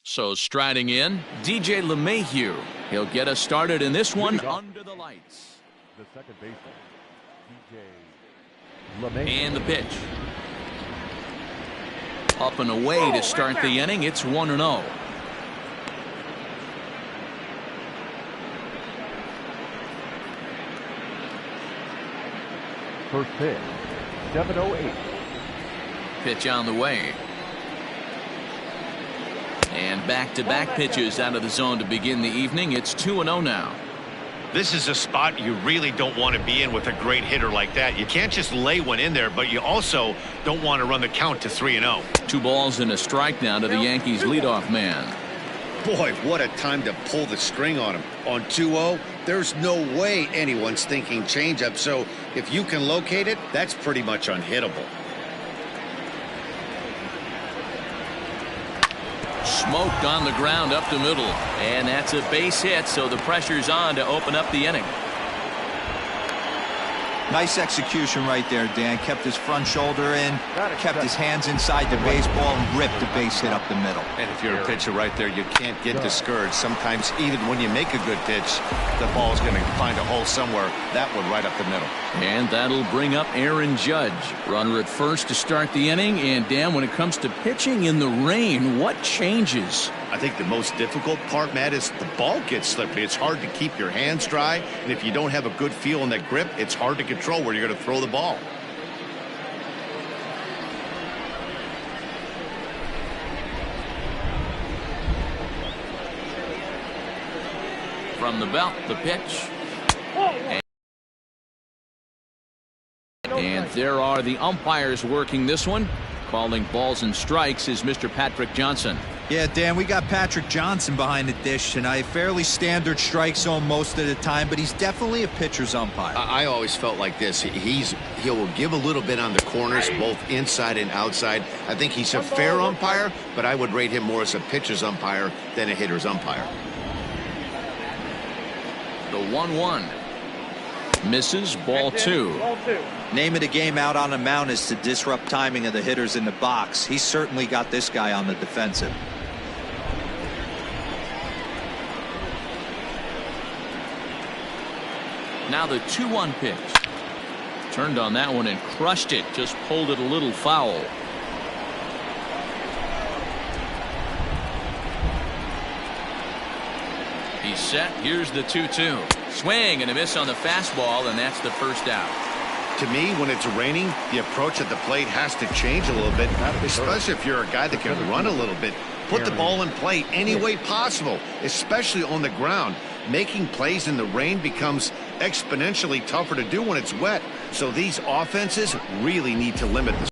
So striding in, DJ LeMahieu. He'll get us started in this one under the lights. The second baseman, DJ LeMahieu. And the pitch. Up and away to start the inning. It's 1-0. First pitch, 7:08. Pitch on the way. And back-to-back pitches out of the zone to begin the evening. It's 2-0 now. This is a spot you really don't want to be in with a great hitter like that. You can't just lay one in there, but you also don't want to run the count to 3-0. 2 balls and a strike now to the Yankees leadoff man. Boy, what a time to pull the string on him. On 2-0, there's no way anyone's thinking changeup. So if you can locate it, that's pretty much unhittable. Smoked on the ground up the middle. And that's a base hit, so the pressure's on to open up the inning. Nice execution right there, Dan. Kept his front shoulder in, kept his hands inside the baseball, and ripped the base hit up the middle. And if you're a pitcher right there, you can't get discouraged. Sometimes even when you make a good pitch, the ball's going to find a hole somewhere. That one right up the middle. And that'll bring up Aaron Judge. Runner at first to start the inning. And Dan, when it comes to pitching in the rain, what changes? I think the most difficult part, Matt, is the ball gets slippery. It's hard to keep your hands dry, and if you don't have a good feel in that grip, it's hard to control where you're going to throw the ball. From the belt, the pitch. And there are the umpires working this one. Calling balls and strikes is Mr. Patrick Johnson. Yeah, Dan, we got Patrick Johnson behind the dish tonight. Fairly standard strike zone most of the time, but he's definitely a pitcher's umpire. I always felt like this. He'll give a little bit on the corners, both inside and outside. I think he's a fair umpire, but I would rate him more as a pitcher's umpire than a hitter's umpire. The 1-1. Misses, ball 2. Name of the game out on the mound is to disrupt timing of the hitters in the box. He's certainly got this guy on the defensive. Now the 2-1 pitch. Turned on that one and crushed it. Just pulled it a little foul. He's set. Here's the 2-2. Swing and a miss on the fastball, and that's the first out. To me, when it's raining, the approach at the plate has to change a little bit, especially if you're a guy that can run a little bit. Put the ball in play any way possible, especially on the ground. Making plays in the rain becomes exponentially tougher to do when it's wet. So these offenses really need to limit the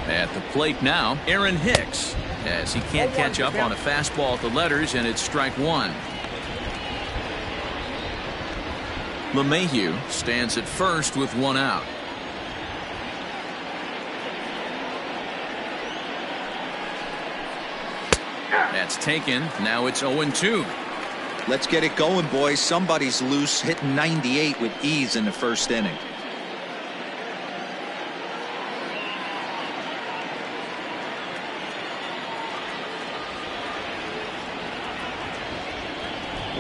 At the plate now, Aaron Hicks, as he can't catch up on a fastball at the letters, and it's strike 1. LeMahieu stands at first with 1 out. That's taken. Now it's 0-2. Let's get it going, boys. Somebody's loose, hitting 98 with ease in the first inning.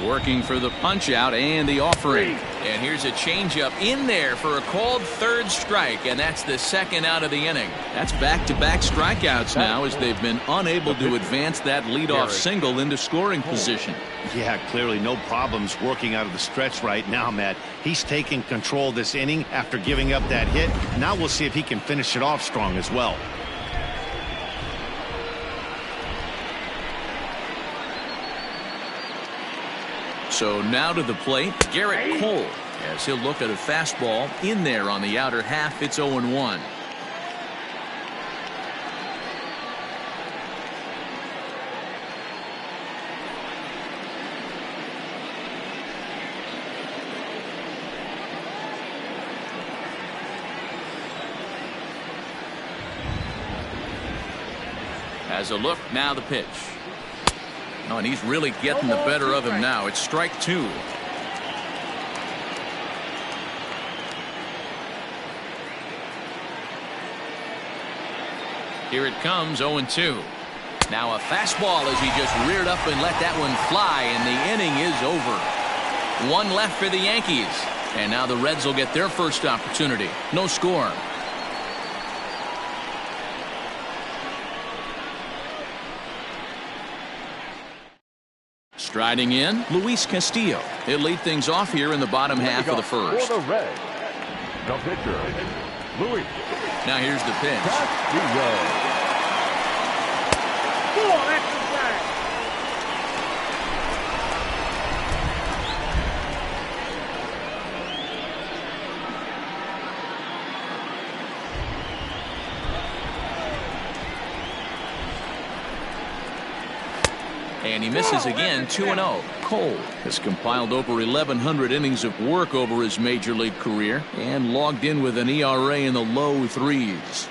Working for the punch out and the offering. And here's a changeup in there for a called third strike, and that's the second out of the inning. That's back-to-back strikeouts now as they've been unable to advance that leadoff single into scoring position. Yeah, clearly no problems working out of the stretch right now, Matt. He's taking control of this inning after giving up that hit. Now we'll see if he can finish it off strong as well. So now to the plate, Garrett Cole, as he'll look at a fastball in there on the outer half. It's 0-1. As a look, now the pitch. Oh, and he's really getting the better of him now. It's strike 2. Here it comes, 0-2. Now a fastball as he just reared up and let that one fly, and the inning is over. One left for the Yankees. And now the Reds will get their first opportunity. No score. Striding in, Luis Castillo. He'll lead things off here in the bottom half of the first. For the Reds, the pitcher, Luis. Now here's the pitch. Castillo. And he misses again, 2-0. Cole has compiled over 1,100 innings of work over his major league career and logged in with an ERA in the low threes.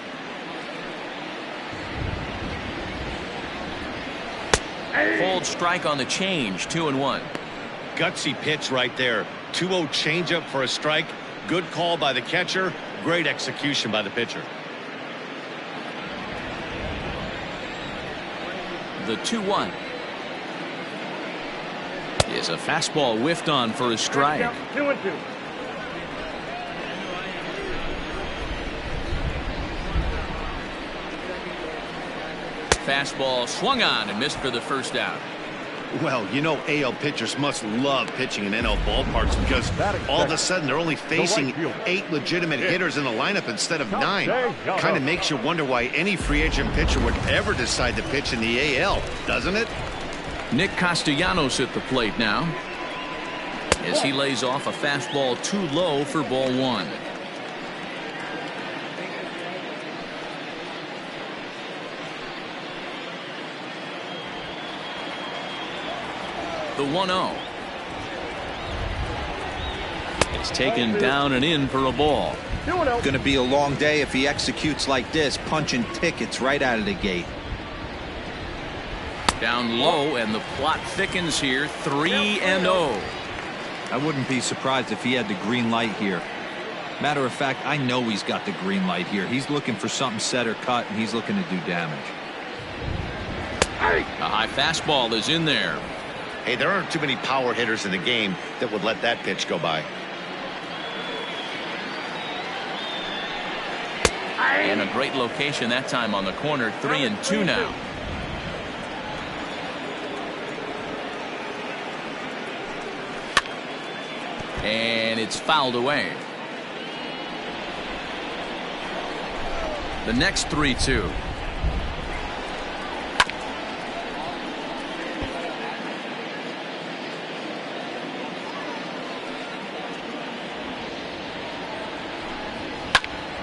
Called strike on the change, 2-1. Gutsy pitch right there. 2-0 changeup for a strike. Good call by the catcher. Great execution by the pitcher. The 2-1 is a fastball whiffed on for a strike. 2-2. Fastball swung on and missed for the first out. Well, you know AL pitchers must love pitching in NL ballparks because all of a sudden they're only facing 8 legitimate hitters in the lineup instead of 9. Kind of makes you wonder why any free agent pitcher would ever decide to pitch in the AL, doesn't it? Nick Castellanos at the plate now as he lays off a fastball too low for ball 1. The 1-0. It's taken down and in for a ball. Going to be a long day if he executes like this, punching tickets right out of the gate. Down low, and the plot thickens here, 3-0. I wouldn't be surprised if he had the green light here. Matter of fact, I know he's got the green light here. He's looking for something set or cut, and he's looking to do damage. A high fastball is in there. Hey, there aren't too many power hitters in the game that would let that pitch go by. And a great location that time on the corner, 3-2 now. And it's fouled away. The next 3-2.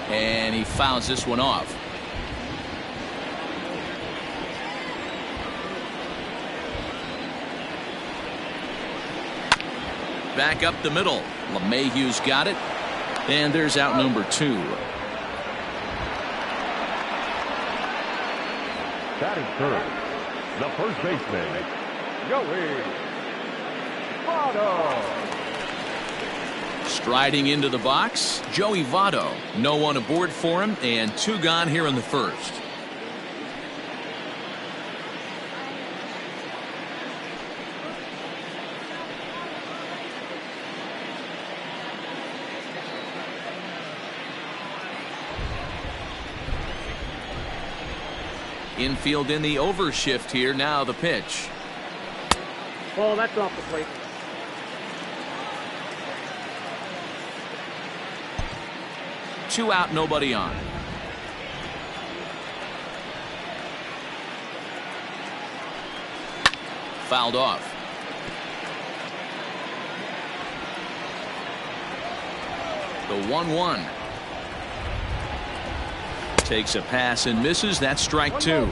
And he fouls this one off. Back up the middle. LeMahieu's got it. And there's out number 2. Batting third, the first baseman, Joey Votto. Striding into the box, Joey Votto. No one aboard for him, and 2 gone here in the first. Infield in the overshift here. Now the pitch. Oh, that's off the plate. Two out, nobody on. Fouled off. The 1-1. Takes a pass and misses. That's strike 2.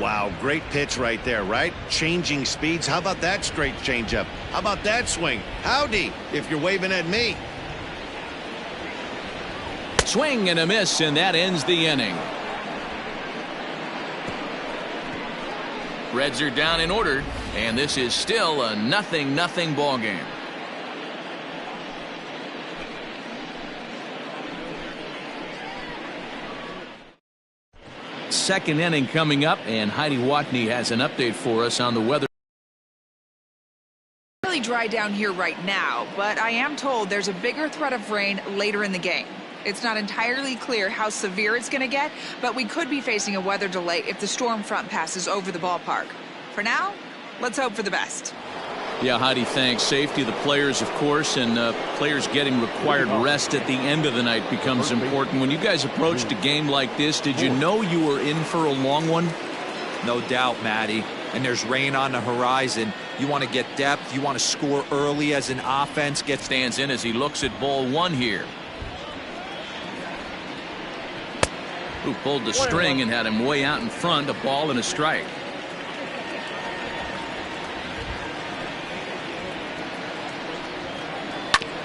Wow, great pitch right there, right? Changing speeds. How about that straight changeup? How about that swing? Howdy, if you're waving at me. Swing and a miss, and that ends the inning. Reds are down in order, and this is still a 0-0 ball game. Second inning coming up, and Heidi Watney has an update for us on the weather. Really dry down here right now, but I am told there's a bigger threat of rain later in the game. It's not entirely clear how severe it's going to get, but we could be facing a weather delay if the storm front passes over the ballpark. For now, let's hope for the best. Yeah, Heidi, thanks. Safety of the players, of course, and players getting required rest at the end of the night becomes important. When you guys approached a game like this, did you know you were in for a long one? No doubt, Matty. And there's rain on the horizon. You want to get depth. You want to score early as an offense. Stands in as he looks at ball one here. Who pulled the string and had him way out in front, a ball and a strike.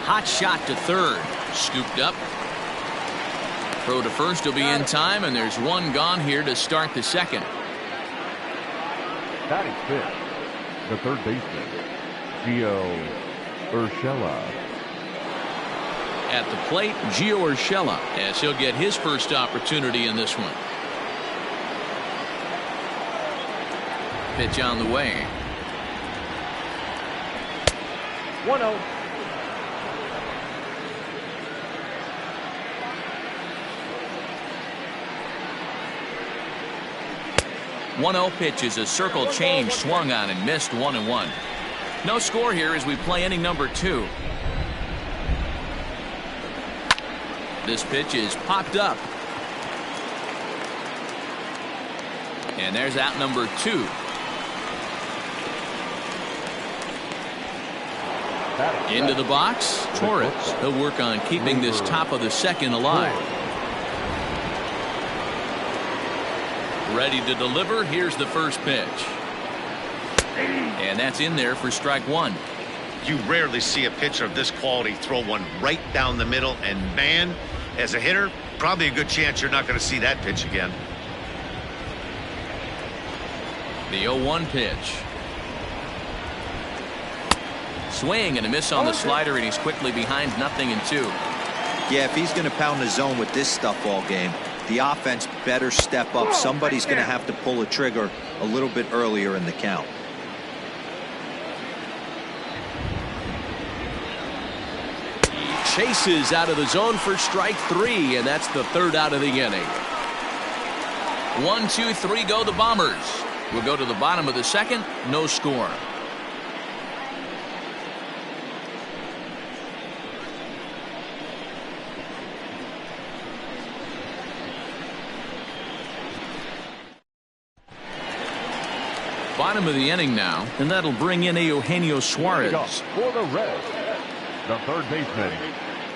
Hot shot to third. Scooped up. Throw to first will be in time, and there's one gone here to start the second. Batting fifth, the third baseman, Gio Urshela. At the plate, Gio Urshela, as he'll get his first opportunity in this one. Pitch on the way. 1-0. Pitch is a circle change swung on and missed 1-1. No score here as we play inning number 2. This pitch is popped up. And there's out number 2. Into the box, Torres. He'll work on keeping this top of the second alive. Ready to deliver. Here's the first pitch. And that's in there for strike one. You rarely see a pitcher of this quality throw one right down the middle, and man, as a hitter, probably a good chance you're not going to see that pitch again. The 0-1 pitch. Swing and a miss on the slider, and he's quickly behind 0-2. Yeah, if he's going to pound the zone with this stuff all game, the offense better step up. Somebody's going to have to pull a trigger a little bit earlier in the count. Chases out of the zone for strike 3, and that's the third out of the inning. 1, 2, 3 go the Bombers. We'll go to the bottom of the second. No score. Bottom of the inning now, and that'll bring in Eugenio Suarez. For the Reds, the third baseman,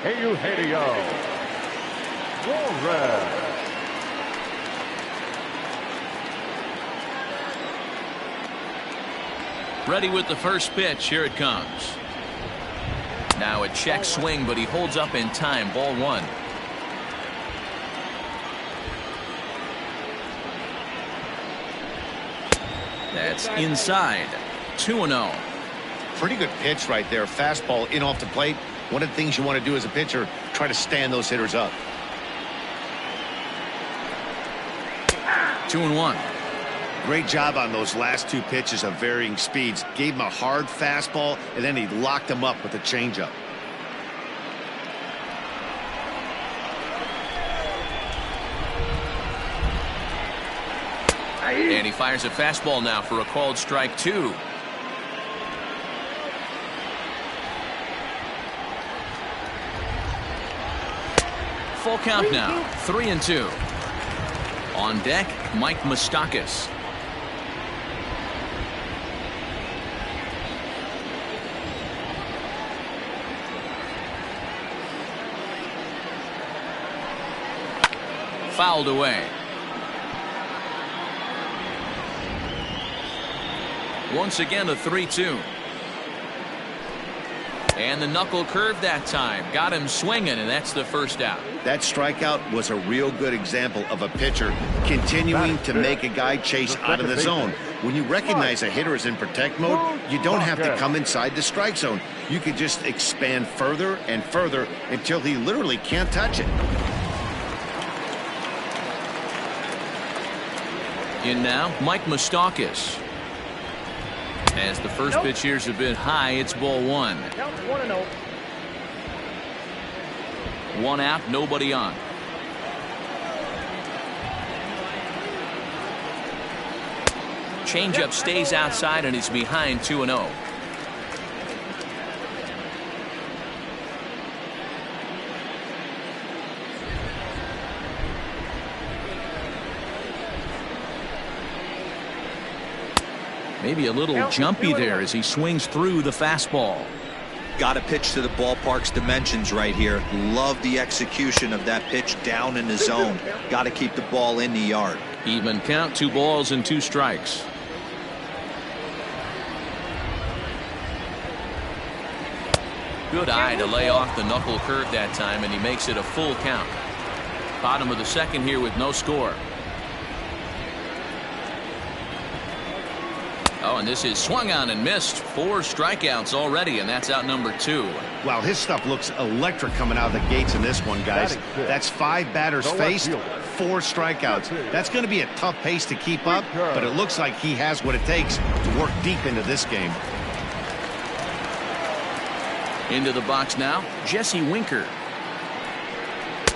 Eugenio Suarez. Ready with the first pitch. Here it comes. Now a check swing, but he holds up in time. Ball one. That's inside. 2-0. Pretty good pitch right there. Fastball in off the plate. One of the things you want to do as a pitcher, try to stand those hitters up. 2-1. Great job on those last two pitches of varying speeds. Gave him a hard fastball, and then he locked him up with a changeup. And he fires a fastball now for a called strike 2. Full count now. 3-2. On deck, Mike Moustakas. Fouled away. Once again, a 3-2. And the knuckle curve that time. Got him swinging, and that's the first out. That strikeout was a real good example of a pitcher continuing to make a guy chase out of the zone. When you recognize a hitter is in protect mode, you don't have to come inside the strike zone. You can just expand further and further until he literally can't touch it. In now, Mike Moustakas. As the first pitch here's a bit high, it's ball one. Count 1-0. One out, nobody on. Changeup stays outside and he's behind 2-0. Maybe a little jumpy there as he swings through the fastball. Got to pitch to the ballpark's dimensions right here. Love the execution of that pitch down in the zone. Got to keep the ball in the yard. Even count, 2 balls and 2 strikes. Good eye to lay off the knuckle curve that time, and he makes it a full count. Bottom of the second here with no score. Oh, and this is swung on and missed. 4 strikeouts already, and that's out number 2. Wow, his stuff looks electric coming out of the gates in this one, guys. That's 5 batters faced, 4 strikeouts. That's going to be a tough pace to keep up, but it looks like he has what it takes to work deep into this game. Into the box now, Jesse Winker.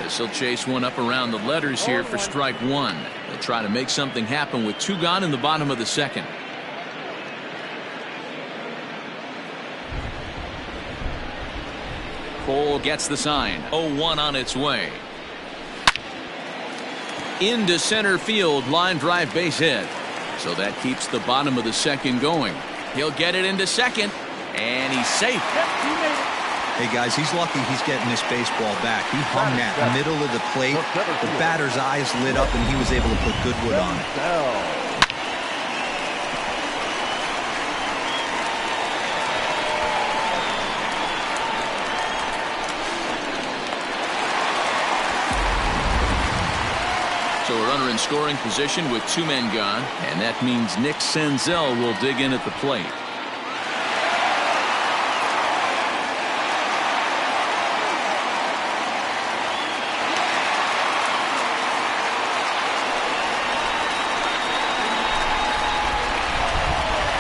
As he'll chase one up around the letters here for strike 1. They'll try to make something happen with 2 gone in the bottom of the second. Cole gets the sign. 0-1 on its way. Into center field, line drive base hit. So that keeps the bottom of the second going. He'll get it into second, and he's safe. Hey guys, he's lucky he's getting this baseball back. He hung that middle of the plate. The batter's eyes lit up, and he was able to put good wood on it. So a runner in scoring position with 2 men gone, and that means Nick Senzel will dig in at the plate.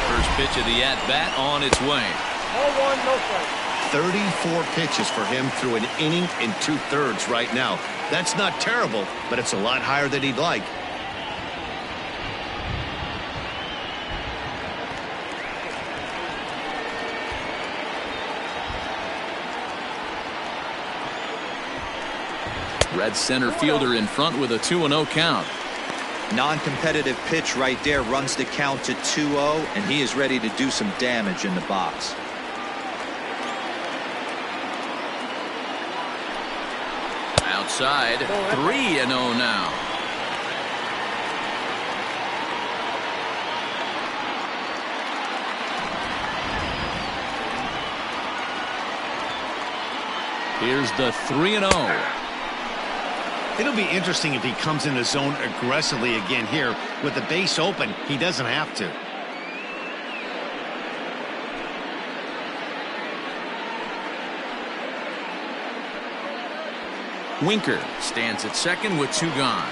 First pitch of the at-bat on its way. 0-1, no strike. 34 pitches for him through an inning and 2/3 right now. That's not terrible, but it's a lot higher than he'd like. Red center fielder in front with a 2-0 count. Non-competitive pitch right there, runs the count to 2-0, and he is ready to do some damage in the box. Outside, 3-0 now. Here's the 3-0. It'll be interesting if he comes in the zone aggressively again here. With the base open, he doesn't have to. Winker stands at second with 2 gone.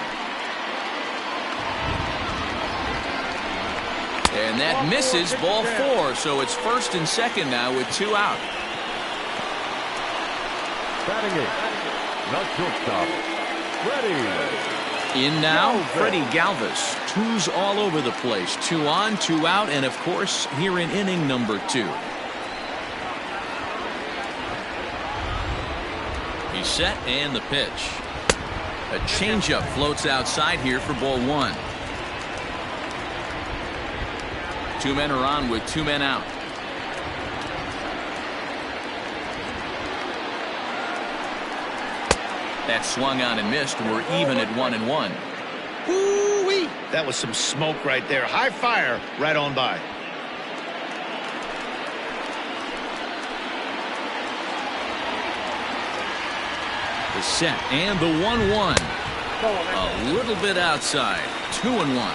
And that misses, ball 4, so it's first and second now with 2 out. Batting it, the shortstop, Freddie. In now, Freddie Galvis. 2s all over the place. 2 on, 2 out, and of course, here in inning number 2. He's set, and the pitch. A changeup floats outside here for ball 1. 2 men are on with 2 men out. That swung on and missed. We're even at 1-1. Ooh-wee. That was some smoke right there. High fire right on by. The set and the 1-1. A little bit outside. 2-1.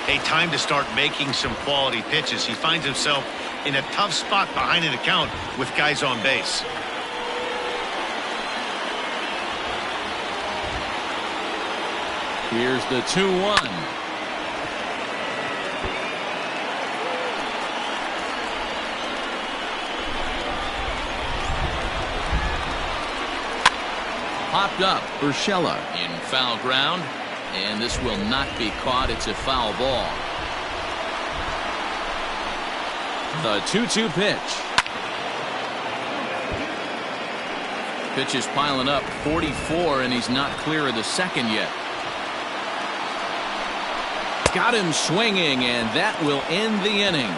A time to start making some quality pitches. He finds himself in a tough spot behind an account with guys on base. Here's the 2-1. popped up. Urshela in foul ground, and this will not be caught. It's a foul ball. The 2-2 pitch. Pitch is piling up, 44, and he's not clear of the second yet. Got him swinging, and that will end the inning.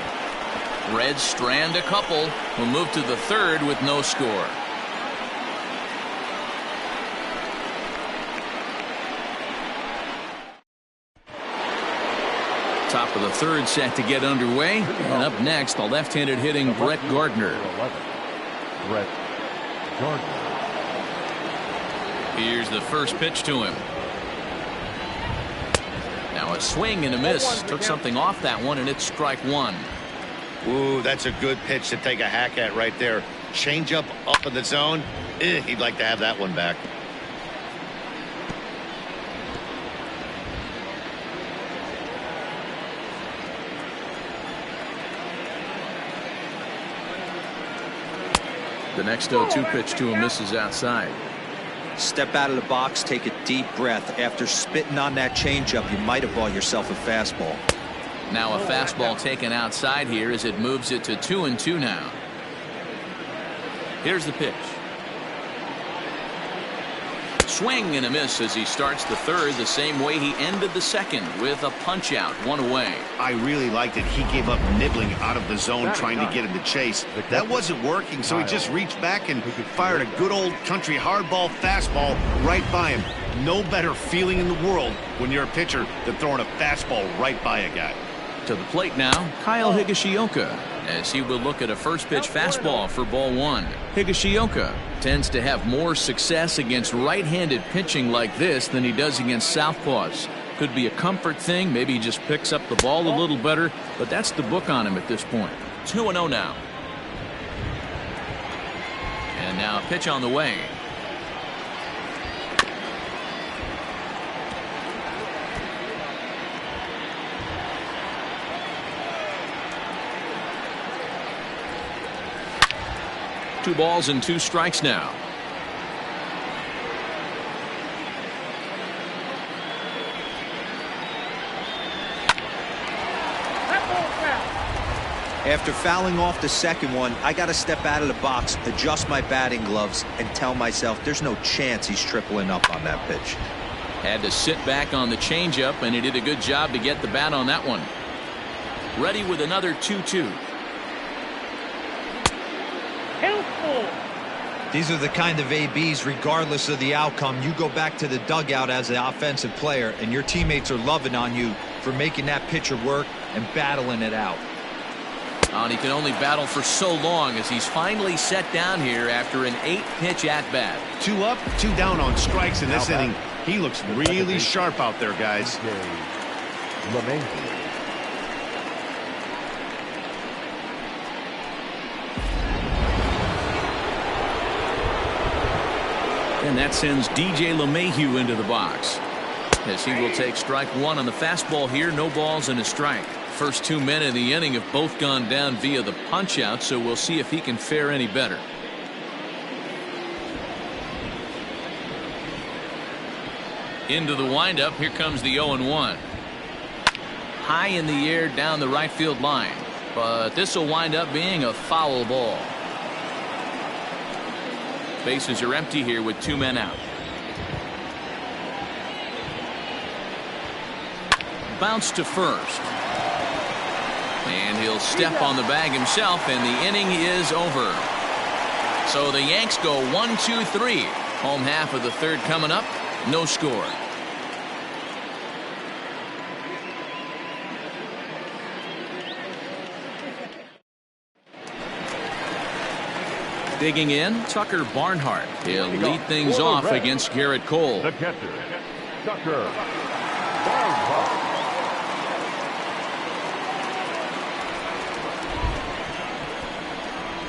Reds strand a couple. Will move to the third with no score. Top of the third set to get underway. And up next, the left-handed hitting Brett Gardner. Brett Gardner. Here's the first pitch to him. Now a swing and a miss. Took something off that one, and it's strike one. Ooh, that's a good pitch to take a hack at right there. Change up in the zone. He'd like to have that one back. The next 0-2 pitch to him misses outside. Step out of the box, take a deep breath. After spitting on that changeup, you might have bought yourself a fastball. Now a fastball taken outside here as it moves it to 2-2 now. Here's the pitch. Swing and a miss as he starts the third the same way he ended the second, with a punch out, one away. I really liked it. He gave up nibbling out of the zone trying to get him to chase. That wasn't working, so he just reached back and fired a good old country hardball fastball right by him. No better feeling in the world when you're a pitcher than throwing a fastball right by a guy. To the plate now, Kyle Higashioka, as he will look at a first pitch fastball for ball one. Higashioka tends to have more success against right-handed pitching like this than he does against southpaws. Could be a comfort thing. Maybe he just picks up the ball a little better, but that's the book on him at this point. 2-0 now. And now a pitch on the way. Two balls and two strikes now. After fouling off the second one, I got to step out of the box, adjust my batting gloves, and tell myself there's no chance he's tripling up on that pitch. Had to sit back on the changeup, and he did a good job to get the bat on that one. Ready with another 2-2. These are the kind of ABs, regardless of the outcome, you go back to the dugout as an offensive player, and your teammates are loving on you for making that pitcher work and battling it out. And he can only battle for so long as he's finally set down here after an 8-pitch at-bat. 2 up, 2 down on strikes in this inning. He looks really sharp out there, guys. And that sends DJ LeMahieu into the box, as he will take strike one on the fastball here. No balls and a strike. First 2 men in the inning have both gone down via the punch out, so we'll see if he can fare any better. Into the windup. Here comes the 0-1. High in the air down the right field line, but this will wind up being a foul ball. Bases are empty here with 2 men out. Bounce to first. And he'll step on the bag himself, and the inning is over. So the Yanks go 1-2-3. Home half of the third coming up. No score. Digging in, Tucker Barnhart. He'll lead things off against Garrett Cole. The catcher, Tucker Barnhart.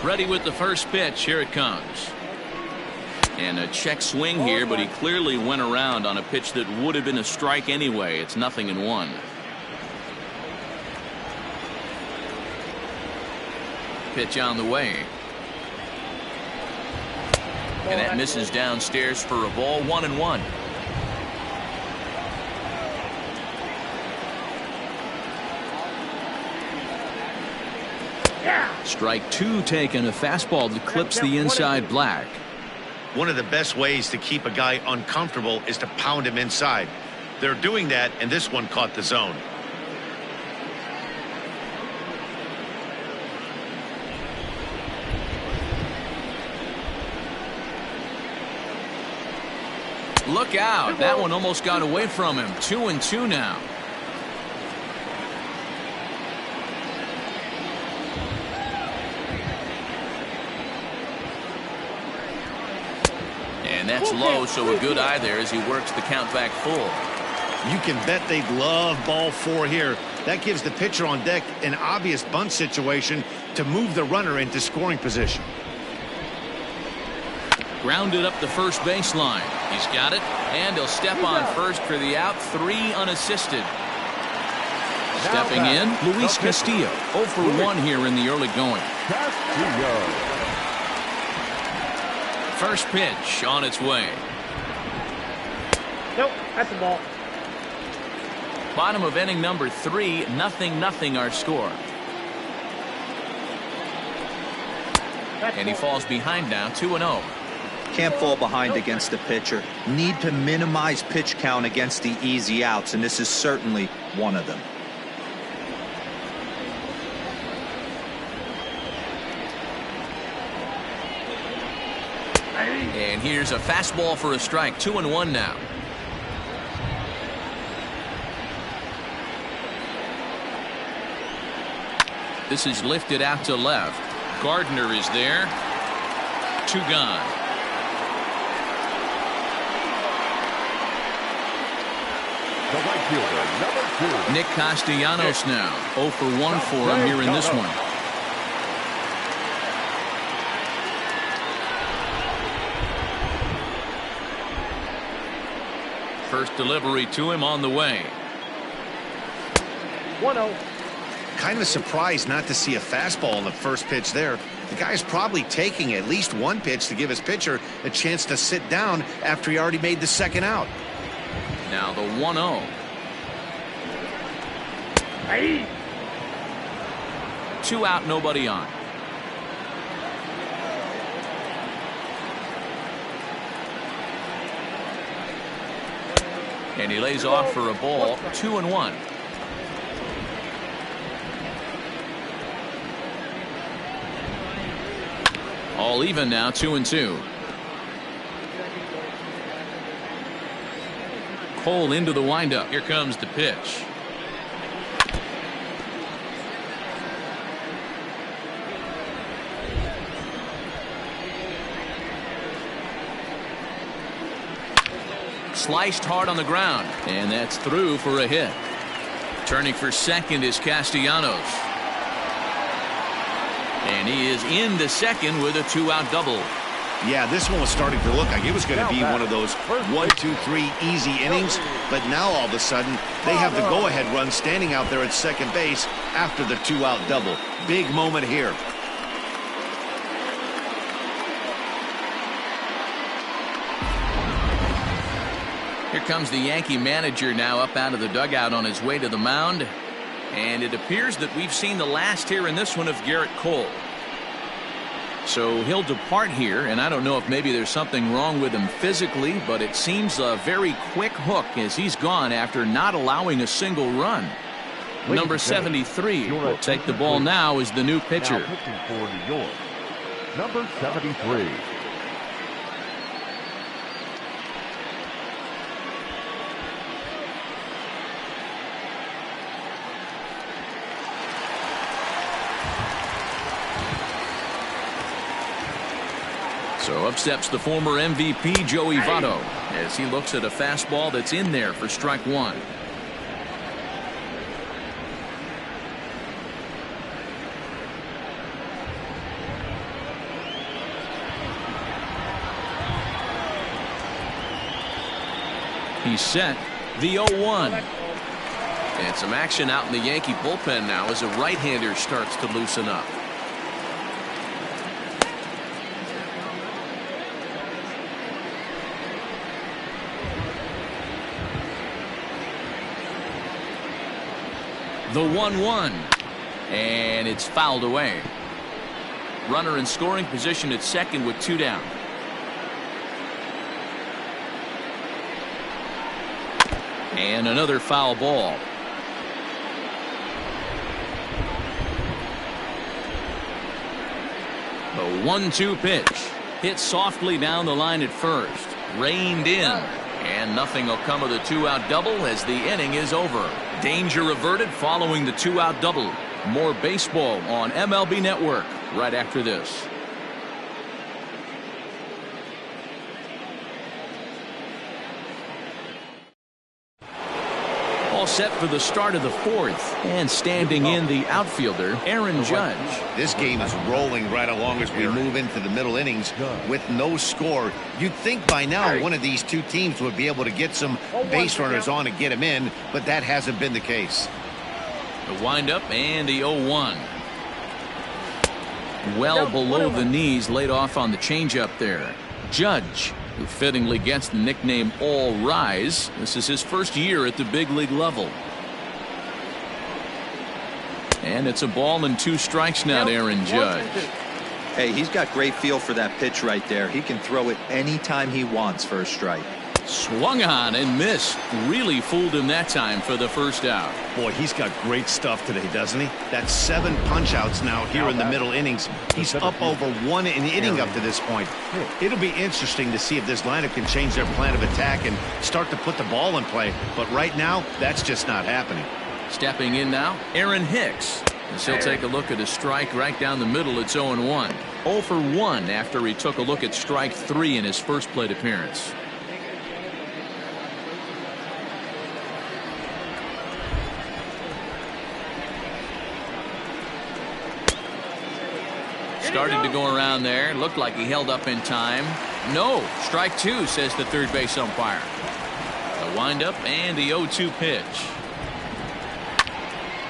Ready with the first pitch. Here it comes. And a check swing here, but he clearly went around on a pitch that would have been a strike anyway. It's 0-1. Pitch on the way. And that misses downstairs for a ball, 1-1. Strike two taken, a fastball that clips the inside black. One of the best ways to keep a guy uncomfortable is to pound him inside. They're doing that, and this one caught the zone. Look out. That one almost got away from him. 2-2 now. And that's low, so a good eye there as he works the count back full. You can bet they'd love ball four here. That gives the pitcher on deck an obvious bunt situation to move the runner into scoring position. Grounded up the first baseline. He's got it, and he'll step on first for the out. 3 unassisted. Stepping in, Luis Castillo. 0 for 1 here in the early going. First pitch on its way. Nope, that's a ball. Bottom of inning number 3, 0-0 our score. And he falls behind now, 2-0. Can't fall behind against the pitcher. Need to minimize pitch count against the easy outs, and this is certainly one of them. And here's a fastball for a strike. 2-1 now. This is lifted out to left. Gardner is there. 2 gone. The right fielder, number 2. Nick Castellanos now. 0 for 1 for him here in this one. First delivery to him on the way. 1-0. Kind of surprised not to see a fastball on the first pitch there. The guy's probably taking at least one pitch to give his pitcher a chance to sit down after he already made the second out. Now the 1-0. Hey. 2 out, nobody on. And he lays off for a ball. 2-1. All even now, 2-2. Cole into the windup. Here comes the pitch. Sliced hard on the ground, and that's through for a hit. Turning for second is Castellanos. And he is in the second with a 2-out double. Yeah, this one was starting to look like it was going to be one of those 1, 2, 3 easy innings, but now all of a sudden they have the go-ahead run standing out there at second base after the 2-out double. Big moment here. Here comes the Yankee manager now up out of the dugout on his way to the mound. And it appears that we've seen the last here in this one of Garrett Cole. So he'll depart here, and I don't know if maybe there's something wrong with him physically, but it seems a very quick hook as he's gone after not allowing a single run. Number 73 will take the ball now as the new pitcher. Now pitching for New York, number 73. So up steps the former MVP Joey Votto as he looks at a fastball that's in there for strike 1. He's set. The 0-1. And some action out in the Yankee bullpen now as a right-hander starts to loosen up. The 1-1. And it's fouled away. Runner in scoring position at second with 2 down. And another foul ball. The 1-2 pitch. Hit softly down the line at first. Reined in. And nothing will come of the 2-out double as the inning is over. Danger averted following the 2-out double. More baseball on MLB Network right after this. All set for the start of the 4th. And standing in the outfielder, Aaron Judge. This game is rolling right along as we move into the middle innings with no score. You'd think by now one of these two teams would be able to get some base runners on and get them in, but that hasn't been the case. The windup and the 0-1. Well below the knees, laid off on the changeup there. Judge, who fittingly gets the nickname All Rise. This is his first year at the big league level. And it's a ball and 2 strikes now to Aaron Judge. Hey, he's got great feel for that pitch right there. He can throw it anytime he wants for a strike. Swung on and missed. Really fooled him that time for the first out. Boy, he's got great stuff today, doesn't he? That's 7 punch-outs now here in the middle innings. He's up over 1 an inning up to this point. It'll be interesting to see if this lineup can change their plan of attack and start to put the ball in play. But right now, that's just not happening. Stepping in now, Aaron Hicks. As he'll take a look at a strike right down the middle. It's 0-1. 0 for 1 after he took a look at strike 3 in his first plate appearance. Started to go around there. Looked like he held up in time. No. Strike 2, says the third base umpire. The windup and the 0-2 pitch.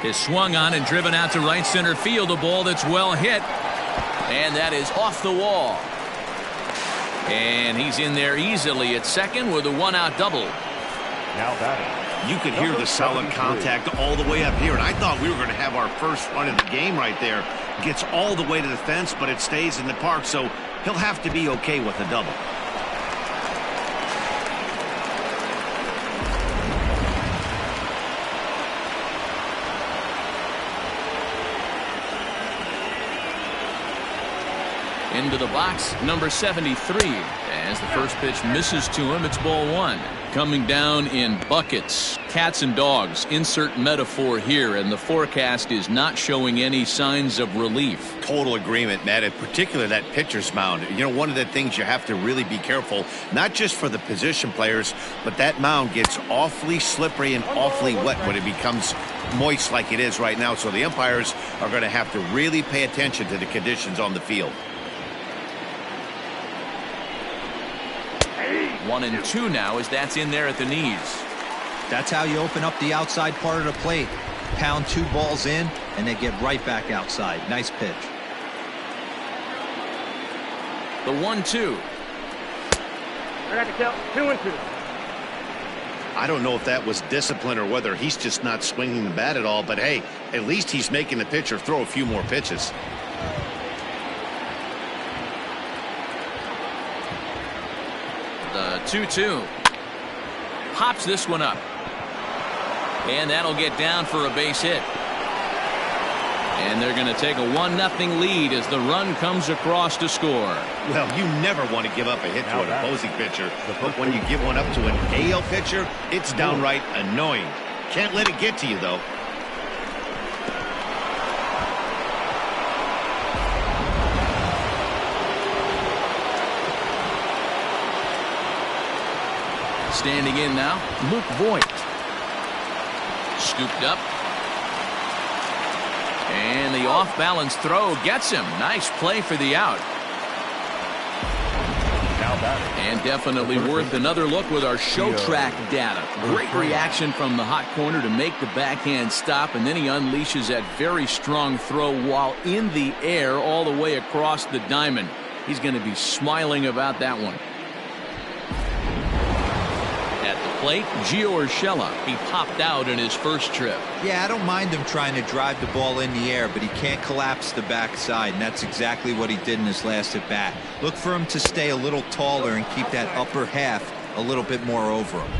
Is swung on and driven out to right center field. A ball that's well hit. And that is off the wall. And he's in there easily at second with a 1-out double. Now batting. You could hear the solid contact all the way up here, and I thought we were going to have our first run of the game right there. Gets all the way to the fence, but it stays in the park, so he'll have to be okay with a double. Into the box, number 73. As the first pitch misses to him, it's ball 1. Coming down in buckets, cats and dogs, insert metaphor here, and the forecast is not showing any signs of relief. Total agreement, Matt, in particular that pitcher's mound. You know, one of the things you have to really be careful, not just for the position players, but that mound gets awfully slippery and awfully wet when it becomes moist like it is right now. So the umpires are going to have to really pay attention to the conditions on the field. 1-2 now as that's in there at the knees. That's how you open up the outside part of the plate. Pound 2 balls in, and they get right back outside. Nice pitch. The 1-2. I got to count 2-2. I don't know if that was discipline or whether he's just not swinging the bat at all, but hey, at least he's making the pitcher throw a few more pitches. The 2-2. Hops this one up. And that'll get down for a base hit. And they're going to take a 1-0 lead as the run comes across to score. Well, you never want to give up a hit to an opposing pitcher, but when you give one up to an AL pitcher, it's downright annoying. Can't let it get to you, though. Standing in now, Luke Voigt. Scooped up. And the off-balance throw gets him. Nice play for the out. And definitely worth another look with our show track data. Great reaction from the hot corner to make the backhand stop, and then he unleashes that very strong throw while in the air all the way across the diamond. He's going to be smiling about that one. At the plate, Gio Urshela. He popped out in his first trip. Yeah, I don't mind him trying to drive the ball in the air, but he can't collapse the backside, and that's exactly what he did in his last at bat. Look for him to stay a little taller and keep that upper half a little bit more over him.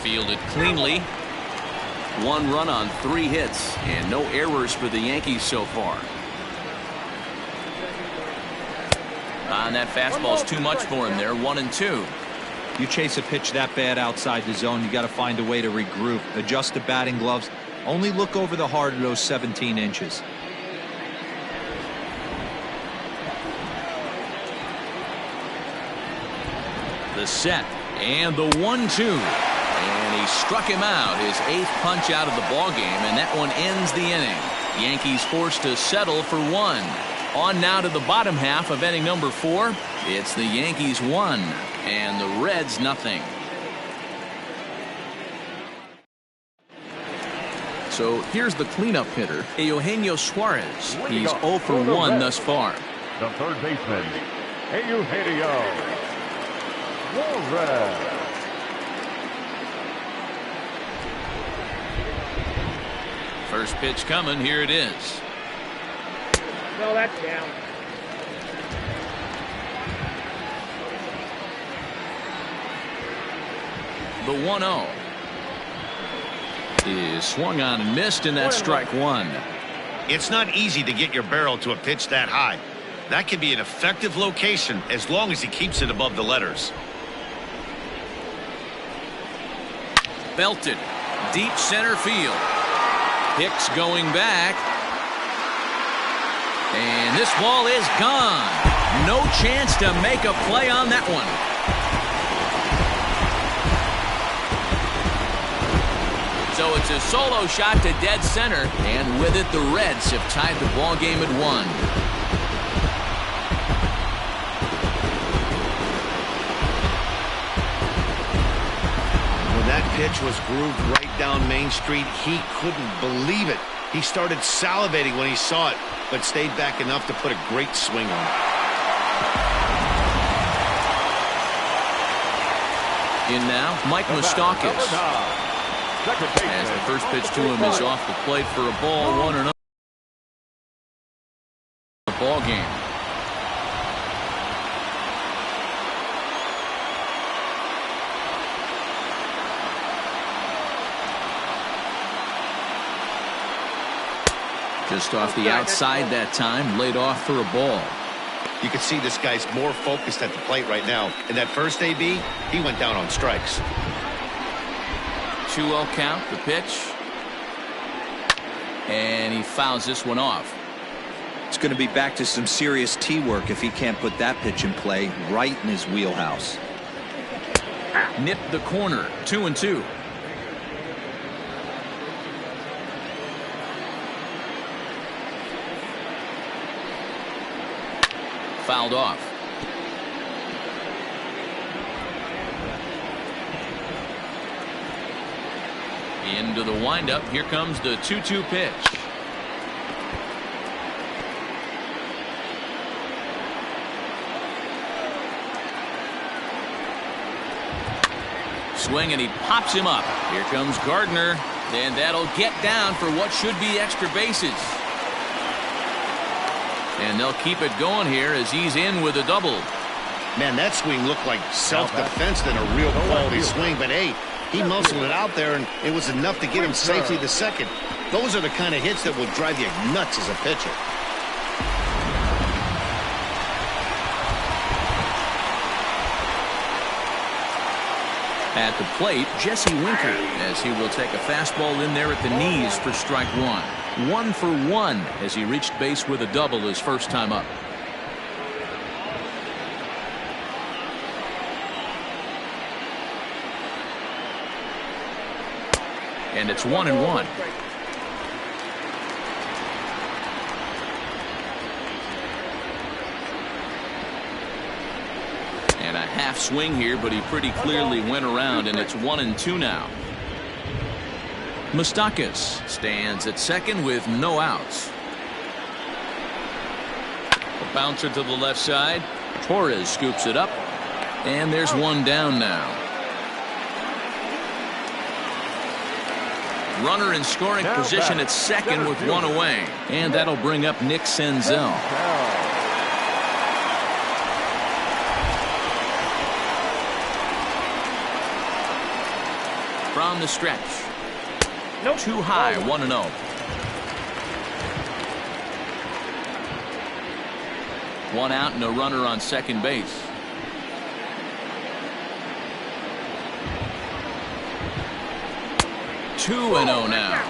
Fielded cleanly. 1 run on 3 hits and no errors for the Yankees so far. And that fastball's too much for him there. 1-2. You chase a pitch that bad outside the zone, you got to find a way to regroup, adjust the batting gloves, only look over the heart of those 17 inches. The set and the 1-2. And he struck him out, his 8th punch out of the ball game, and that one ends the inning. Yankees forced to settle for 1. On now to the bottom half of inning number 4. It's the Yankees 1 and the Reds nothing. So here's the cleanup hitter, Eugenio Suarez. He's 0 for 1 thus far. The third baseman, Eugenio Suarez. First pitch coming. Here it is. No, that's down. The 1-0 is swung on and missed, and that's strike 1. It's not easy to get your barrel to a pitch that high. That can be an effective location as long as he keeps it above the letters. Belted deep center field. Hicks going back. And this ball is gone. No chance to make a play on that one. So it's a solo shot to dead center. And with it, the Reds have tied the ball game at 1. That pitch was grooved right down Main Street. He couldn't believe it. He started salivating when he saw it, but stayed back enough to put a great swing on it. In now, Mike Moustakas. As the first pitch to him is off the plate for a ball, 1-0. The ball game. Just off the outside that time, laid off for a ball. You can see this guy's more focused at the plate right now. In that first AB, he went down on strikes. 2-0 count, the pitch. And he fouls this one off. It's going to be back to some serious tee work if he can't put that pitch in play right in his wheelhouse. Nipped the corner, 2-2. Fouled off. Into the windup. Here comes the 2-2 pitch. Swing, and he pops him up. Here comes Gardner. And that'll get down for what should be extra bases. And they'll keep it going here as he's in with a double. Man, that swing looked like self-defense than a real quality swing. But, hey, he muscled it out there, and it was enough to get him safely to second. Those are the kind of hits that will drive you nuts as a pitcher. At the plate, Jesse Winker, as he will take a fastball in there at the knees for strike 1. 1 for 1 as he reached base with a double his first time up. And it's 1-1. And a half swing here, but he pretty clearly went around, and it's 1-2 now. Moustakas stands at second with no outs. A bouncer to the left side. Torres scoops it up, and there's one down now. Runner in scoring position at second with one away, and that'll bring up Nick Senzel. From the stretch. Nope. Too high, 1-0. One out and a runner on second base. Two and 0 now.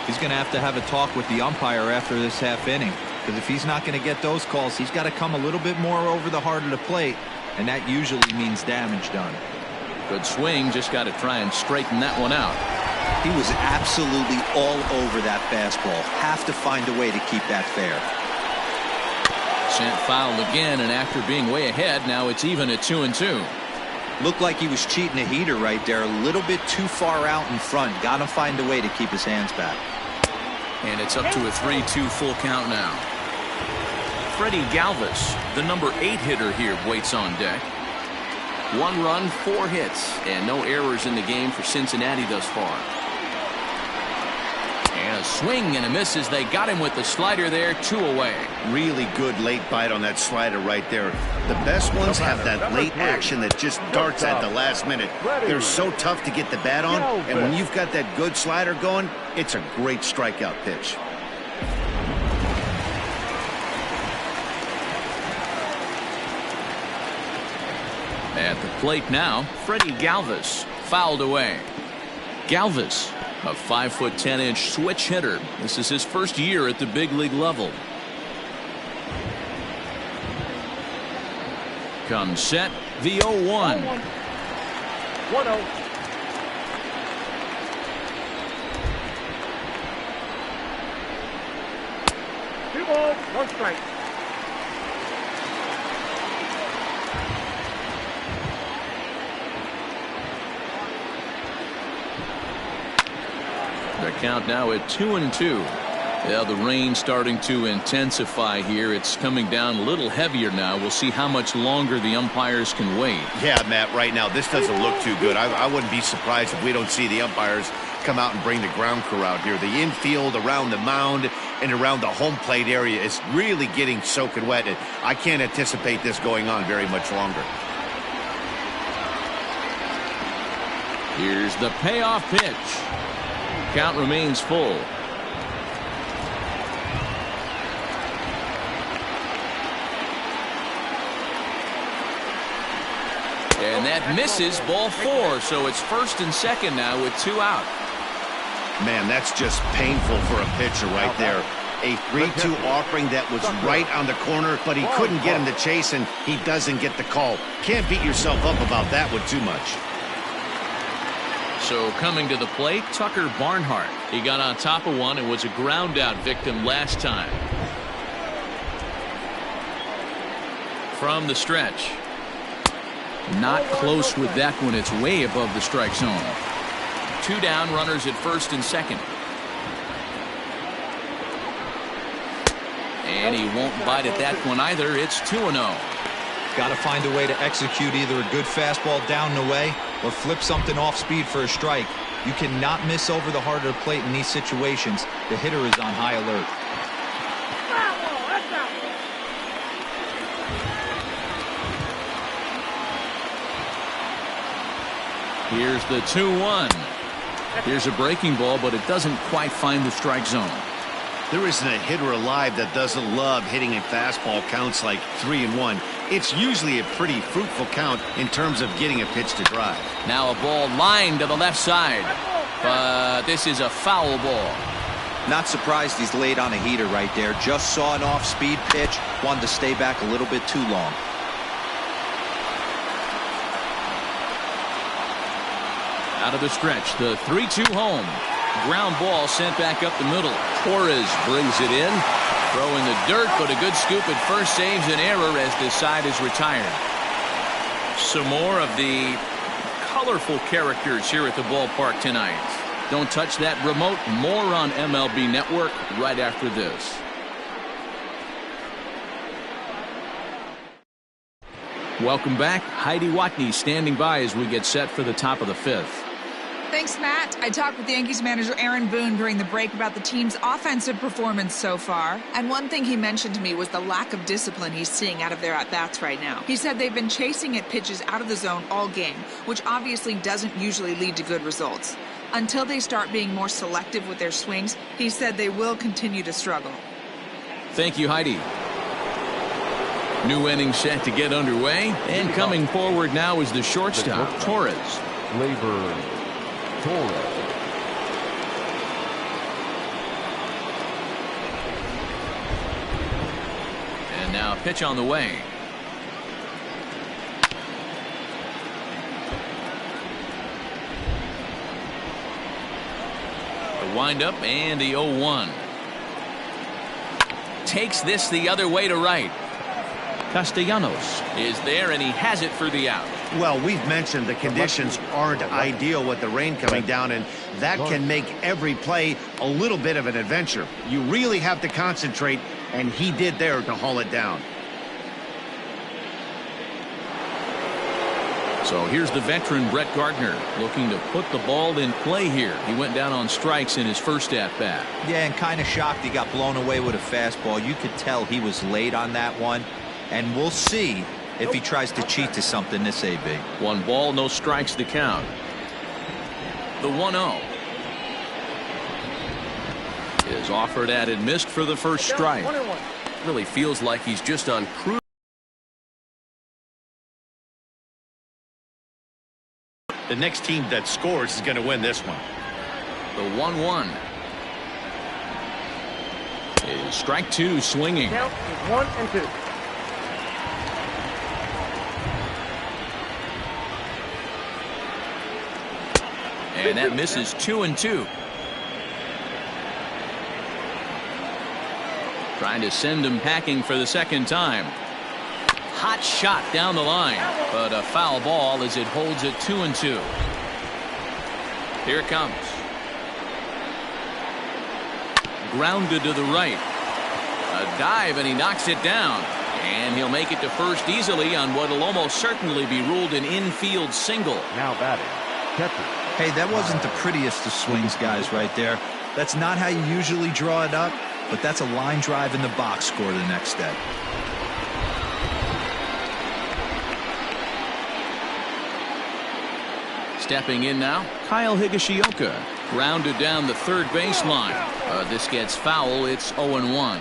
He's going to have a talk with the umpire after this half inning, because if he's not going to get those calls, he's got to come a little bit more over the heart of the plate, and that usually means damage done. Good swing, just got to try and straighten that one out. He was absolutely all over that fastball. Have to find a way to keep that fair. Sent foul again, and after being way ahead, now it's even at 2-2. Looked like he was cheating a heater right there, a little bit too far out in front. Got to find a way to keep his hands back. And it's up to a 3-2 full count now. Freddie Galvis, the number 8 hitter here, waits on deck. 1 run, 4 hits, and no errors in the game for Cincinnati thus far. And a swing and a miss as they got him with the slider there, 2 away. Really good late bite on that slider right there. The best ones have that late action that just darts at the last minute. They're so tough to get the bat on, and when you've got that good slider going, it's a great strikeout pitch. At the plate now, Freddie Galvis fouled away. Galvis, a 5'10" switch hitter. This is his first year at the big league level. Comes set, the 0-1. 1-0. Two balls, 1 strike. The count now at 2-2. Yeah, the rain starting to intensify here. It's coming down a little heavier now. We'll see how much longer the umpires can wait. Yeah, Matt, right now this doesn't look too good. I wouldn't be surprised if we don't see the umpires come out and bring the ground crew out here. The infield around the mound and around the home plate area is really getting soaking wet. And I can't anticipate this going on very much longer. Here's the payoff pitch. Count remains full. And that misses, ball 4, so it's first and second now with 2 out. Man, that's just painful for a pitcher right there. A 3-2 offering that was right on the corner, but he couldn't get him to chase, and he doesn't get the call. Can't beat yourself up about that one too much. So coming to the plate, Tucker Barnhart. He got on top of one and was a ground out victim last time. From the stretch. Not close with that one. It's way above the strike zone. 2 down, runners at first and second. And he won't bite at that one either. It's 2-0. Got to find a way to execute either a good fastball down and away or flip something off speed for a strike. You cannot miss over the heart of the plate in these situations. The hitter is on high alert. Here's the 2-1. Here's a breaking ball, but it doesn't quite find the strike zone. There isn't a hitter alive that doesn't love hitting a fastball counts like 3-1. It's usually a pretty fruitful count in terms of getting a pitch to drive. Now a ball lined to the left side, but this is a foul ball. Not surprised he's laid on a heater right there. Just saw an off-speed pitch. Wanted to stay back a little bit too long. Out of the stretch, the 3-2 home. Ground ball sent back up the middle. Torres brings it in. Throw in the dirt, but a good scoop at first saves an error as this side is retired. Some more of the colorful characters here at the ballpark tonight. Don't touch that remote. More on MLB Network right after this. Welcome back. Heidi Watney standing by as we get set for the top of the fifth. Thanks, Matt. I talked with Yankees manager Aaron Boone during the break about the team's offensive performance so far. And one thing he mentioned to me was the lack of discipline he's seeing out of their at-bats right now. He said they've been chasing at pitches out of the zone all game, which obviously doesn't usually lead to good results. Until they start being more selective with their swings, he said they will continue to struggle. Thank you, Heidi. New inning set to get underway. And coming forward now is the shortstop, Torres. Labor Torres. And now pitch on the way. The windup and the 0-1. Takes this the other way to right. Castellanos is there, and he has it for the out. Well, we've mentioned the conditions aren't ideal with the rain coming down, and that can make every play a little bit of an adventure. You really have to concentrate, and he did there to haul it down. So here's the veteran Brett Gardner looking to put the ball in play here. He went down on strikes in his first at-bat. Yeah, and kind of shocked he got blown away with a fastball. You could tell he was late on that one. And we'll see if he tries to cheat to something this AB. 1 ball, no strikes to count. The 1-0 is offered at and missed for the first strike. Really feels like he's just on cruise. The next team that scores is going to win this one. The 1-1 is strike 2, swinging. Count is 1 and 2. And that misses 2-2. Trying to send him packing for the second time. Hot shot down the line, but a foul ball as it holds it 2-2. Here it comes. Grounded to the right. A dive, and he knocks it down. And he'll make it to first easily on what will almost certainly be ruled an infield single. Now batting, catcher. Hey, that wasn't the prettiest of swings, guys, right there. That's not how you usually draw it up, but that's a line drive in the box score the next day. Stepping in now, Kyle Higashioka. Grounded down the third baseline. This gets foul. It's 0-1.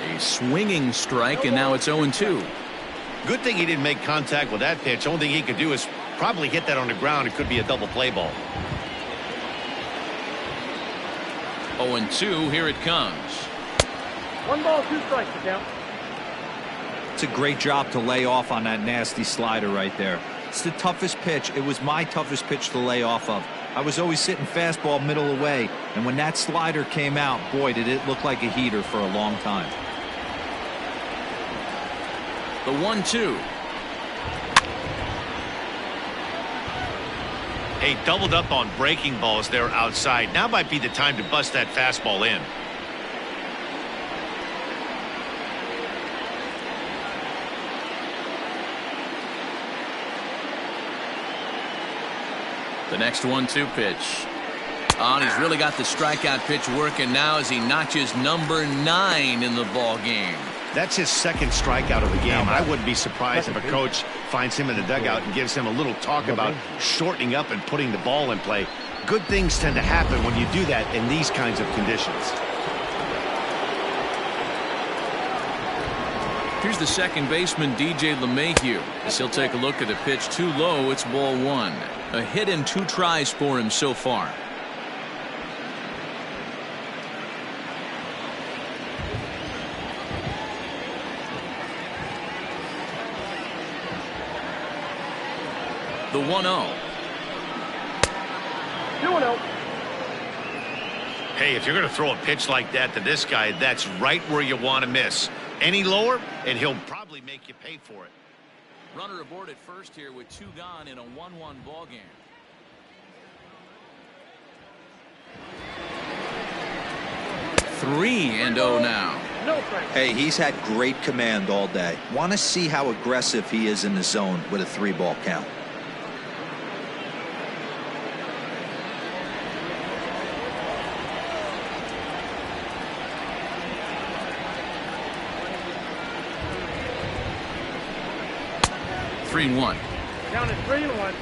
A swinging strike, and now it's 0-2. Good thing he didn't make contact with that pitch. Only thing he could do is probably hit that on the ground. It could be a double play ball. 0-2, here it comes. 1 ball, 2 strikes to count. It's a great job to lay off on that nasty slider right there. It's the toughest pitch. It was my toughest pitch to lay off of. I was always sitting fastball middle away, and when that slider came out, boy, did it look like a heater for a long time. The 1-2. Hey, doubled up on breaking balls there outside. Now might be the time to bust that fastball in. The next 1-2 pitch. Oh, and he's really got the strikeout pitch working now as he notches number 9 in the ball game. That's his second strikeout of the game. I wouldn't be surprised if a coach finds him in the dugout and gives him a little talk about shortening up and putting the ball in play. Good things tend to happen when you do that in these kinds of conditions. Here's the second baseman, DJ LeMahieu. As he'll take a look at a pitch too low, it's ball 1. A hit in 2 tries for him so far. The 1-0. 2-0. Hey, if you're going to throw a pitch like that to this guy, that's right where you want to miss. Any lower, and he'll probably make you pay for it. Runner aboard at first here with 2 gone in a 1-1 ball game. Three and 0 now. Hey, he's had great command all day. Want to see how aggressive he is in the zone with a 3-ball count. Three and 1. Down to 3-1.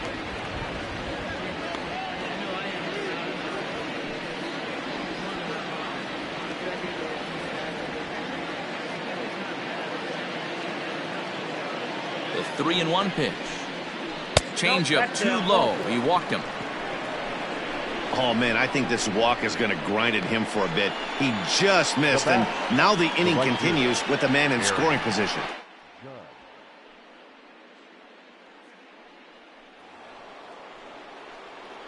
The 3-1 pitch. Change up too low. He walked him. Oh, man, I think this walk is going to grind at him for a bit. He just missed, and now the inning continues with the man in scoring position.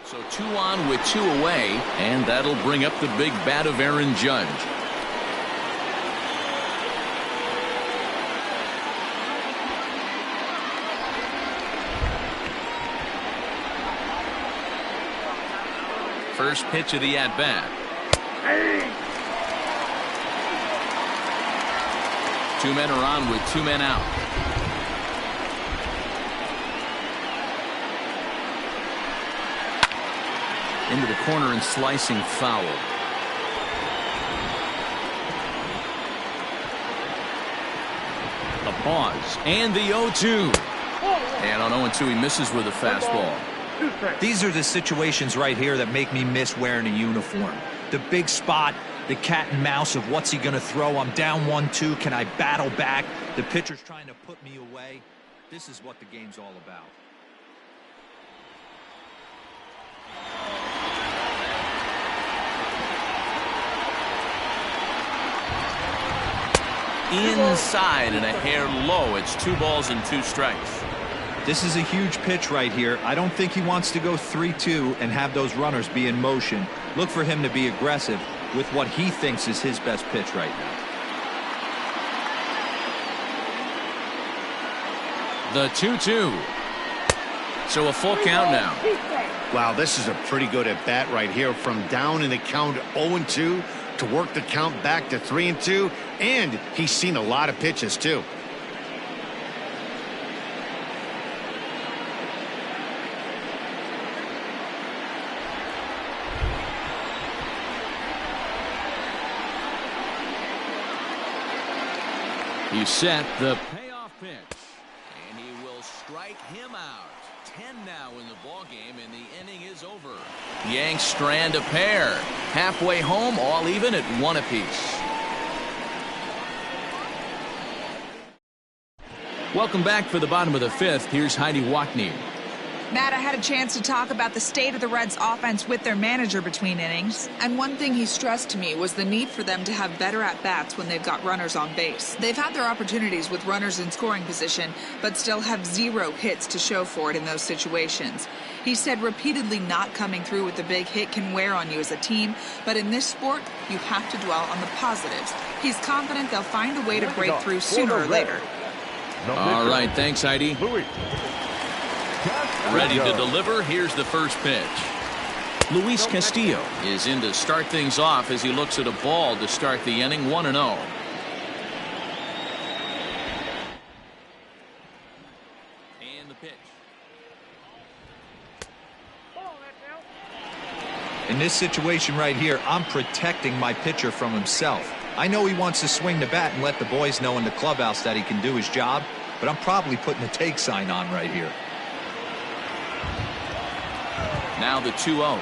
So 2 on with 2 away, and that'll bring up the big bat of Aaron Judge. First pitch of the at-bat. 2 men are on with 2 men out. Into the corner and slicing foul. The pause and the 0-2. And on 0-2 he misses with a fastball. These are the situations right here that make me miss wearing a uniform. The big spot, the cat and mouse of what's he going to throw. I'm down 1-2. Can I battle back? The pitcher's trying to put me away. This is what the game's all about. Inside and a hair low. It's 2 balls and 2 strikes. This is a huge pitch right here. I don't think he wants to go 3-2 and have those runners be in motion. Look for him to be aggressive with what he thinks is his best pitch right now. The 2-2. So a full count now. Wow, this is a pretty good at-bat right here. From down in the count 0-2 to work the count back to 3-2. And he's seen a lot of pitches, too. He set the payoff pitch, and he will strike him out. 10 now in the ball game, and the inning is over. Yanks strand a pair. Halfway home, all even at 1 apiece. Welcome back for the bottom of the 5th. Here's Heidi Watney. Matt, I had a chance to talk about the state of the Reds' offense with their manager between innings. And one thing he stressed to me was the need for them to have better at-bats when they've got runners on base. They've had their opportunities with runners in scoring position, but still have 0 hits to show for it in those situations. He said repeatedly not coming through with the big hit can wear on you as a team, but in this sport, you have to dwell on the positives. He's confident they'll find a way to break through sooner or later. All right, thanks, Heidi. Ready to deliver. Here's the first pitch. Luis Castillo is in to start things off as he looks at a ball to start the inning. 1-0. And the pitch. In this situation right here, I'm protecting my pitcher from himself. I know he wants to swing the bat and let the boys know in the clubhouse that he can do his job, but I'm probably putting a take sign on right here. Now the 2-0.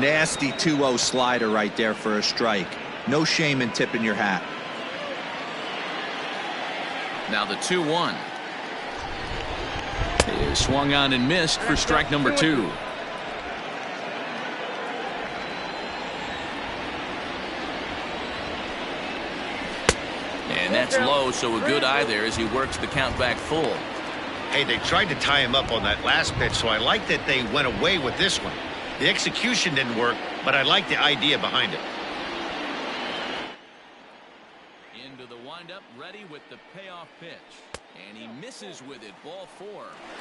Nasty 2-0 slider right there for a strike. No shame in tipping your hat. Now the 2-1. Is swung on and missed for strike number 2. And that's low, so a good eye there as he works the count back full. Hey, they tried to tie him up on that last pitch, so I like that they went away with this one. The execution didn't work, but I like the idea behind it. Into the windup, ready with the payoff pitch. And he misses with it, ball 4.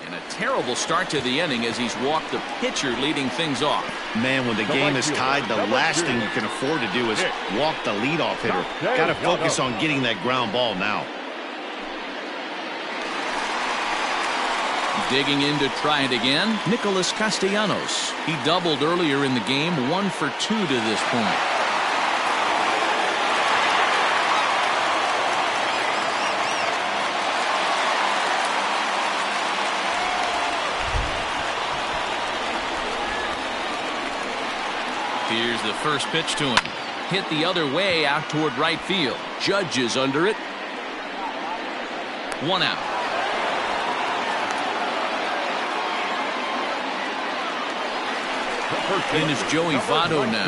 And a terrible start to the inning as he's walked the pitcher leading things off. Man, when the game is tied, the last thing you can afford to do is walk the leadoff hitter. Got to focus on getting that ground ball now. Digging in to try it again, Nicholas Castellanos. He doubled earlier in the game, 1 for 2 to this point. Here's the first pitch to him. Hit the other way out toward right field. Judge is under it. 1 out. In is Joey Votto now.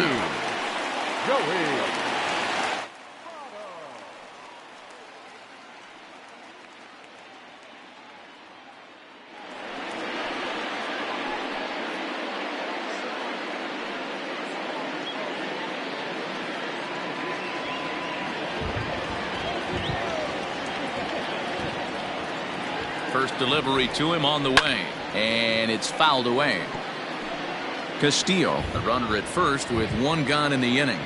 First delivery to him on the way, and it's fouled away. Castillo, the runner at first with 1 gone in the inning.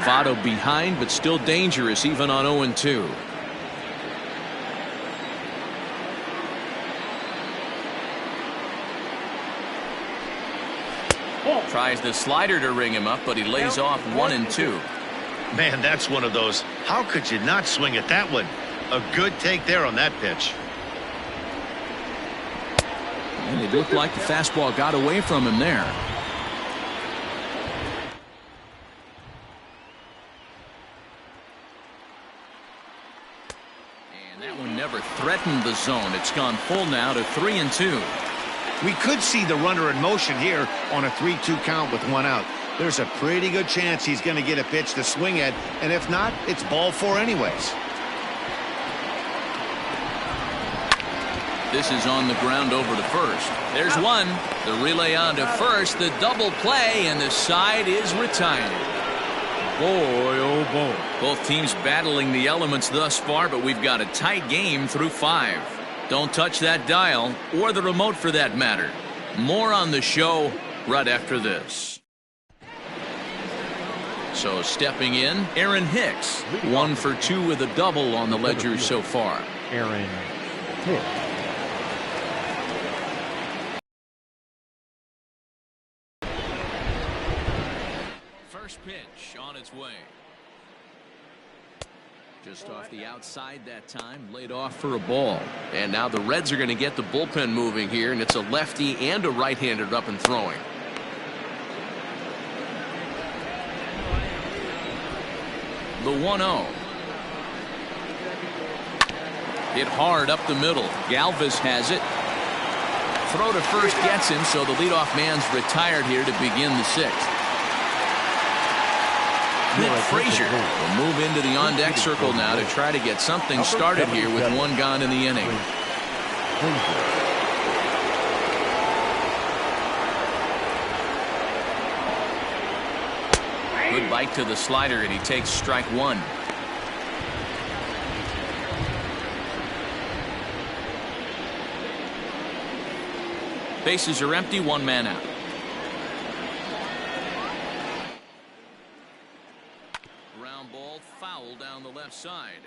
Votto behind, but still dangerous even on 0-2. Tries the slider to ring him up, but he lays off 1-2. Man, that's one of those. How could you not swing at that one? A good take there on that pitch. And it looked like the fastball got away from him there. And that one never threatened the zone. It's gone full now to 3-2. We could see the runner in motion here on a 3-2 count with 1 out. There's a pretty good chance he's going to get a pitch to swing at, and if not, it's ball 4 anyways. This is on the ground over to first. There's one. The relay on to first. The double play, and the side is retired. Boy, oh boy. Both teams battling the elements thus far, but we've got a tight game through 5. Don't touch that dial, or the remote for that matter. More on the show right after this. So stepping in, Aaron Hicks. 1 for 2 with a double on the ledger so far. Aaron Hicks. First pitch on its way. Just off the outside that time, laid off for a ball. And now the Reds are going to get the bullpen moving here, and it's a lefty and a right-hander up and throwing. The 1-0. Hit hard up the middle. Galvis has it. Throw to first gets him, so the leadoff man's retired here to begin the 6th. Nick Frazier will move into the on-deck circle now to try to get something started here with 1 gone in the inning. Good bite to the slider, and he takes strike 1. Bases are empty, 1 man out. Ground ball foul down the left side.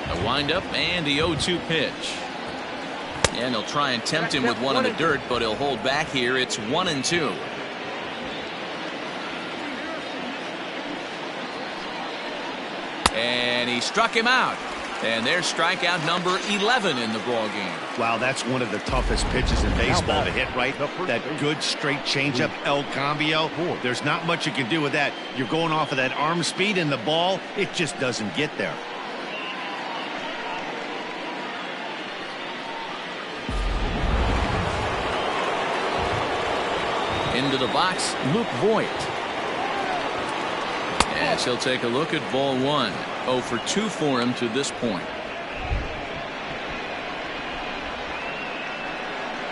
A windup and the 0-2 pitch. And they'll try and tempt him with 1 in the dirt, but he'll hold back here. It's 1-2. And he struck him out. And there's strikeout number 11 in the ball game. Wow, that's one of the toughest pitches in baseball to hit, right? That good straight changeup, El Cambio. There's not much you can do with that. You're going off of that arm speed, and the ball, it just doesn't get there. Into the box, Luke Voigt. As he'll take a look at ball one. 0 for 2 for him to this point.